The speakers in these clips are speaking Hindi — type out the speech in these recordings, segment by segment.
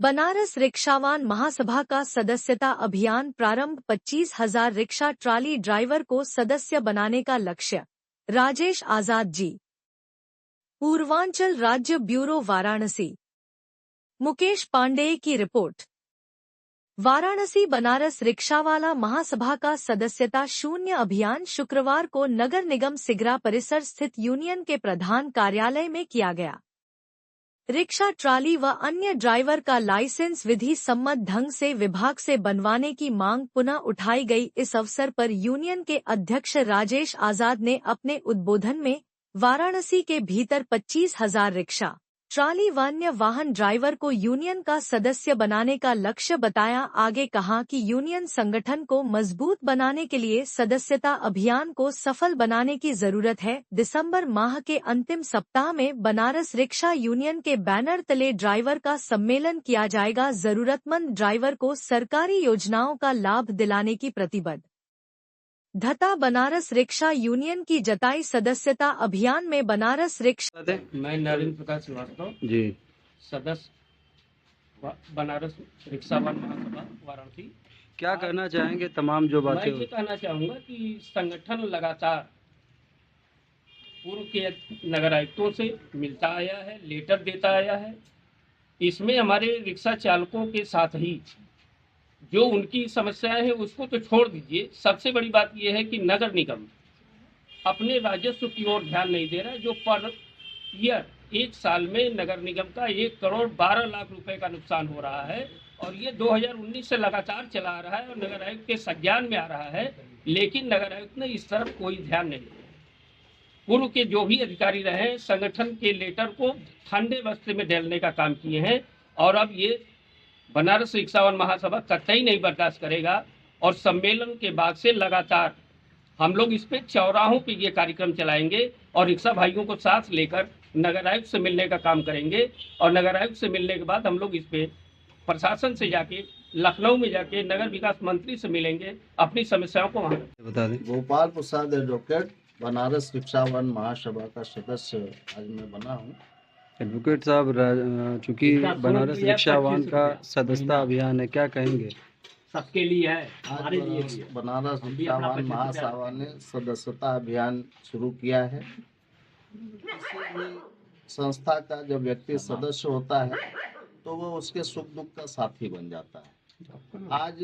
बनारस रिक्शावान महासभा का सदस्यता अभियान प्रारंभ 25,000 रिक्शा ट्राली ड्राइवर को सदस्य बनाने का लक्ष्य। राजेश आजाद जी, पूर्वांचल राज्य ब्यूरो वाराणसी। मुकेश पांडेय की रिपोर्ट। वाराणसी बनारस रिक्शावाला महासभा का सदस्यता शून्य अभियान शुक्रवार को नगर निगम सिगरा परिसर स्थित यूनियन के प्रधान कार्यालय में किया गया। रिक्शा ट्राली व अन्य ड्राइवर का लाइसेंस विधि सम्मत ढंग से विभाग से बनवाने की मांग पुनः उठाई गई। इस अवसर पर यूनियन के अध्यक्ष राजेश आजाद ने अपने उद्बोधन में वाराणसी के भीतर 25,000 रिक्शा ट्राली व अन्य वाहन ड्राइवर को यूनियन का सदस्य बनाने का लक्ष्य बताया। आगे कहा कि यूनियन संगठन को मजबूत बनाने के लिए सदस्यता अभियान को सफल बनाने की जरूरत है। दिसंबर माह के अंतिम सप्ताह में बनारस रिक्शा यूनियन के बैनर तले ड्राइवर का सम्मेलन किया जाएगा। जरूरतमंद ड्राइवर को सरकारी योजनाओं का लाभ दिलाने की प्रतिबद्ध धता बनारस रिक्शा यूनियन की जताई। सदस्यता अभियान में बनारस रिक्शा मैं नरेंद्र प्रकाश श्रीवास्तव जी, सदस्य बनारस रिक्शावान महासभा वाराणसी। क्या कहना चाहेंगे तमाम जो मैं बातें ये कहना चाहूँगा कि संगठन लगातार पूर्व के नगर आयुक्तों से मिलता आया है, लेटर देता आया है। इसमें हमारे रिक्शा चालकों के साथ ही जो उनकी समस्याएं हैं उसको तो छोड़ दीजिए, सबसे बड़ी बात यह है कि नगर निगम अपने राजस्व की ओर ध्यान नहीं दे रहा है। जो पर ईयर एक साल में नगर निगम का 1,12,00,000 रुपए का नुकसान हो रहा है और ये 2019 से लगातार चला आ रहा है और नगर आयुक्त के संज्ञान में आ रहा है, लेकिन नगर आयुक्त ने इस तरफ कोई ध्यान नहीं दिया। पूर्व के जो भी अधिकारी रहे संगठन के लेटर को ठंडे बस्ते में डालने का काम किए हैं और अब ये बनारस रिक्शावान महासभा कतई नहीं बर्दाश्त करेगा और सम्मेलन के बाद से लगातार हम लोग इस पे चौराहों पे ये कार्यक्रम चलाएंगे और रिक्शा भाइयों को साथ लेकर नगर आयुक्त से मिलने का काम करेंगे और नगर आयुक्त से मिलने के बाद हम लोग इस पे प्रशासन से जाके लखनऊ में जाके नगर विकास मंत्री से मिलेंगे, अपनी समस्याओं को वहाँ बता दें। गोपाल प्रसाद एडवोकेट, बनारस रिक्शावान महासभा का सदस्य आज मैं बना हूँ। एडवोकेट साहब, चूंकि बनारस रिक्शावान का सदस्यता अभियान है, क्या कहेंगे? सबके लिए है, हमारे लिए बनारस रिक्शावान महासभा ने सदस्यता अभियान शुरू किया है। किसी भी संस्था का जब व्यक्ति सदस्य होता है तो वो उसके सुख दुख का साथी बन जाता है। आज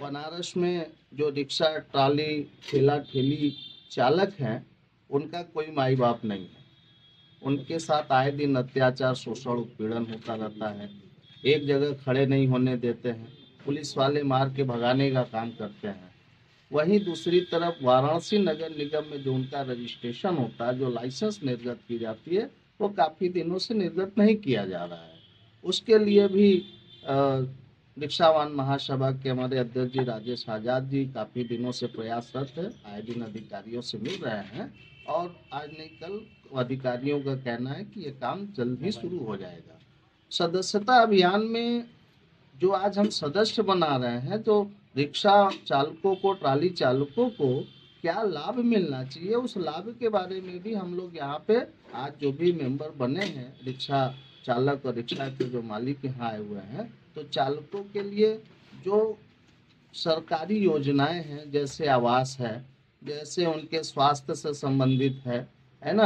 बनारस में जो रिक्शा ट्राली ठेला ठेली चालक हैं उनका कोई माई बाप नहीं है। उनके साथ आए दिन अत्याचार, शोषण, उत्पीड़न होता रहता है। एक जगह खड़े नहीं होने देते हैं, पुलिस वाले मार के भगाने का काम करते हैं। वहीं दूसरी तरफ वाराणसी नगर निगम में जो उनका रजिस्ट्रेशन होता है, जो लाइसेंस निर्गत की जाती है, वो काफ़ी दिनों से निर्गत नहीं किया जा रहा है। उसके लिए भी रिक्शावान महासभा के हमारे अध्यक्ष जी राजेश आजाद जी काफ़ी दिनों से प्रयासरत है, आए दिन अधिकारियों से मिल रहे हैं और आज नहीं कल अधिकारियों का कहना है कि ये काम जल्द ही शुरू हो जाएगा। सदस्यता अभियान में जो आज हम सदस्य बना रहे हैं, तो रिक्शा चालकों को, ट्राली चालकों को क्या लाभ मिलना चाहिए, उस लाभ के बारे में भी हम लोग यहाँ पे आज जो भी मेंबर बने हैं, रिक्शा चालक और रिक्शा के जो मालिक यहाँ आए हुए हैं, तो चालकों के लिए जो सरकारी योजनाएं हैं, जैसे आवास है, जैसे उनके स्वास्थ्य से संबंधित है ना,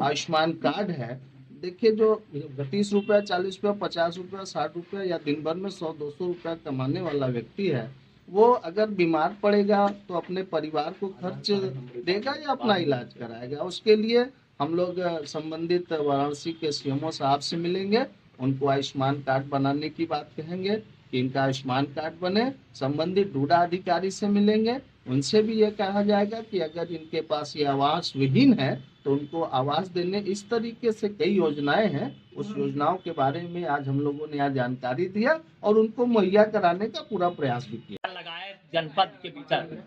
आयुष्मान कार्ड है। देखिए, जो 30 रुपया, 40 रुपया, 50 रुपया, 60 रुपया या दिन भर में 100-200 रुपया कमाने वाला व्यक्ति है, वो अगर बीमार पड़ेगा तो अपने परिवार को खर्च देगा या अपना इलाज कराएगा। उसके लिए हम लोग संबंधित वाराणसी के सीएमओ साहब से मिलेंगे, उनको आयुष्मान कार्ड बनाने की बात कहेंगे कि इनका आयुष्मान कार्ड बने। संबंधित डूडा अधिकारी से मिलेंगे, उनसे भी ये कहा जाएगा कि अगर इनके पास ये आवास विहीन है तो उनको आवास देने। इस तरीके से कई योजनाएं हैं, उस योजनाओं के बारे में आज हम लोगों ने यहाँ जानकारी दिया और उनको मुहैया कराने का पूरा प्रयास भी किया। लगाए जनपद के भीतर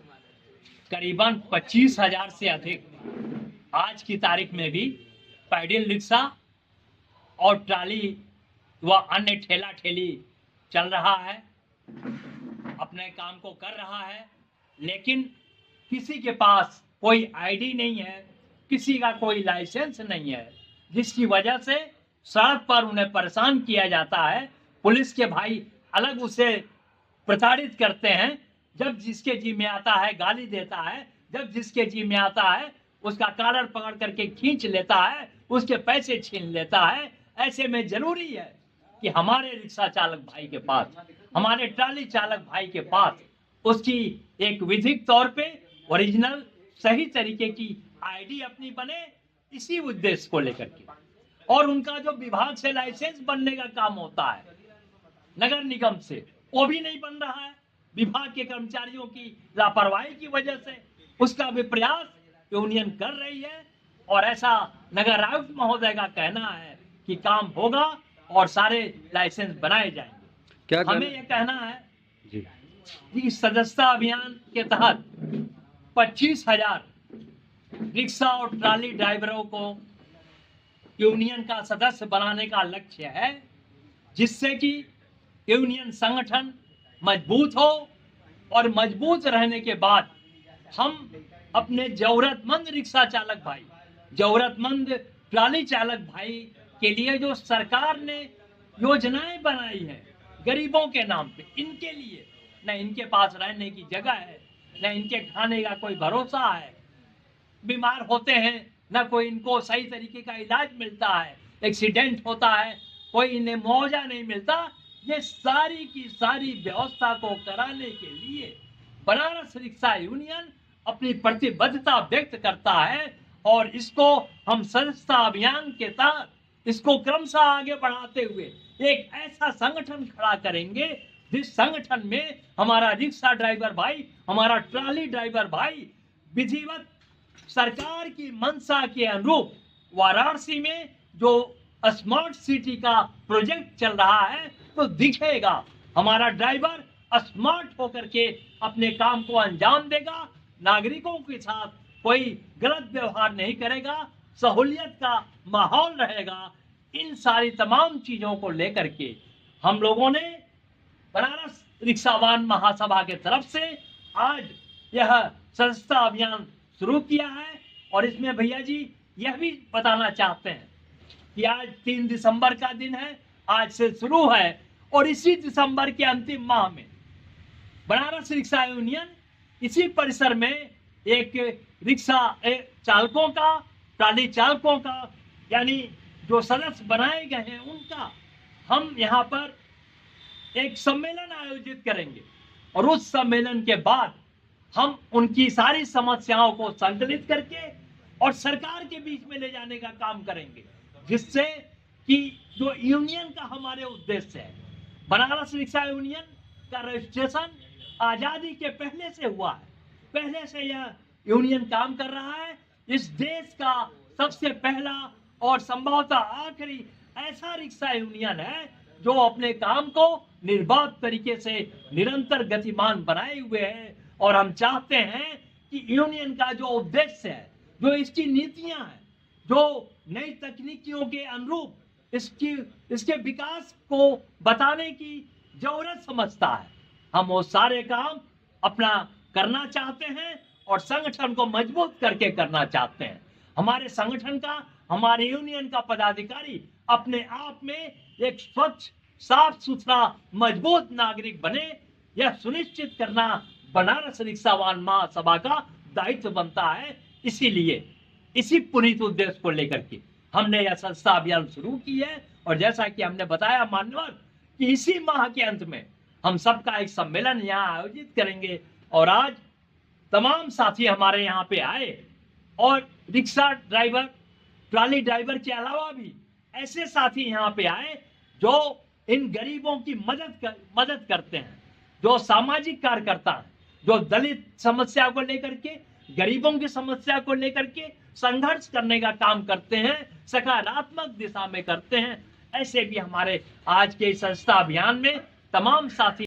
करीबन 25,000 से अधिक आज की तारीख में भी पैडल रिक्शा और ट्राली व अन्य ठेला ठेली चल रहा है, अपने काम को कर रहा है, लेकिन किसी के पास कोई आईडी नहीं है, किसी का कोई लाइसेंस नहीं है, जिसकी वजह से सड़क पर उन्हें परेशान किया जाता है पुलिस के भाई अलग उसे प्रताड़ित करते हैं। जब जिसके जी में आता है गाली देता है, जब जिसके जी में आता है उसका कॉलर पकड़ करके खींच लेता है, उसके पैसे छीन लेता है। ऐसे में जरूरी है कि हमारे रिक्शा चालक भाई के पास, हमारे ट्राली चालक भाई के पास उसकी एक विधिक तौर पे ओरिजिनल सही तरीके की आईडी अपनी बने, इसी उद्देश्य को लेकर के। और उनका जो विभाग से लाइसेंस बनने का काम होता है नगर निगम से, वो भी नहीं बन रहा है विभाग के कर्मचारियों की लापरवाही की वजह से। उसका भी प्रयास यूनियन कर रही है और ऐसा नगर आयुक्त महोदय का कहना है कि काम होगा और सारे लाइसेंस बनाए जाएंगे। हमें यह कहना है जी कि सदस्यता अभियान के तहत 25,000 रिक्शा और ट्राली ड्राइवरों को यूनियन का सदस्य बनाने का लक्ष्य है, जिससे कि यूनियन संगठन मजबूत हो और मजबूत रहने के बाद हम अपने जरूरतमंद रिक्शा चालक भाई, जरूरतमंद ट्राली चालक भाई के लिए जो सरकार ने योजनाएं बनाई है गरीबों के नाम पे, इनके लिए न इनके पास रहने की जगह है, न इनके खाने का कोई भरोसा है, बीमार होते हैं न कोई इनको सही तरीके का इलाज मिलता है, एक्सीडेंट होता है कोई इन्हें मुआवजा नहीं मिलता। ये सारी की सारी व्यवस्था को कराने के लिए बनारस रिक्शा यूनियन अपनी प्रतिबद्धता व्यक्त करता है और इसको हम सदस्यता अभियान के तहत इसको क्रमशः आगे बढ़ाते हुए एक ऐसा संगठन खड़ा करेंगे जिस संगठन में हमारा रिक्शा ड्राइवर भाई, हमारा ट्राली ड्राइवर भाई विधिवत सरकार की मंशा के अनुरूप वाराणसी में जो स्मार्ट सिटी का प्रोजेक्ट चल रहा है तो दिखेगा हमारा ड्राइवर स्मार्ट होकर के अपने काम को अंजाम देगा, नागरिकों के साथ कोई गलत व्यवहार नहीं करेगा, सहूलियत का माहौल रहेगा। इन सारी तमाम चीजों को लेकर के हम लोगों ने बनारस रिक्शावान महासभा के तरफ से आज यह सदस्यता अभियान शुरू किया है। और इसमें भैया जी यह भी बताना चाहते हैं कि आज 3 दिसंबर का दिन है, आज से शुरू है और इसी दिसंबर के अंतिम माह में बनारस रिक्शा यूनियन इसी परिसर में एक रिक्शा चालकों का, ट्राली चालकों का, यानी जो सदस्य बनाए गए हैं उनका हम यहाँ पर एक सम्मेलन आयोजित करेंगे और उस सम्मेलन के बाद हम उनकी सारी समस्याओं को संकलित करके और सरकार के बीच में ले जाने का काम करेंगे, जिससे कि जो यूनियन का हमारे उद्देश्य है, बनारस रिक्शा यूनियन का रजिस्ट्रेशन आजादी के पहले से हुआ है, पहले से यह यूनियन काम कर रहा है। इस देश का सबसे पहला और संभवतः आखिरी ऐसा रिक्शा यूनियन है जो अपने काम को निर्बाध तरीके से निरंतर गतिमान बनाए हुए है। और हम चाहते हैं कि यूनियन का जो उद्देश्य है, जो इसकी नीतियां हैं, जो नई तकनीकियों के अनुरूप इसके विकास को बताने की जरूरत समझता है, हम वो सारे काम अपना करना चाहते हैं और संगठन को मजबूत करके करना चाहते हैं। हमारे संगठन का, हमारे यूनियन का पदाधिकारी अपने आप में एक स्वच्छ, साफ सुथरा, मजबूत नागरिक बने, यह सुनिश्चित करना बनारस रिक्शावान महासभा का दायित्व बनता है। इसीलिए इसी पुनीत उद्देश्य को लेकर के हमने यह सदस्यता अभियान शुरू की है। और जैसा कि हमने बताया मान्यवर कि इसी माह के अंत में हम सबका एक सम्मेलन यहाँ आयोजित करेंगे और आज तमाम साथी हमारे यहाँ पे आए और रिक्शा ड्राइवर, ट्राली ड्राइवर के अलावा भी ऐसे साथी यहाँ पे आए जो इन गरीबों की मदद करते हैं, जो सामाजिक कार्यकर्ता हैं, जो दलित समस्या को लेकर के, गरीबों की समस्या को लेकर के संघर्ष करने का काम करते हैं, सकारात्मक दिशा में करते हैं। ऐसे भी हमारे आज के इस सदस्यता अभियान में तमाम साथी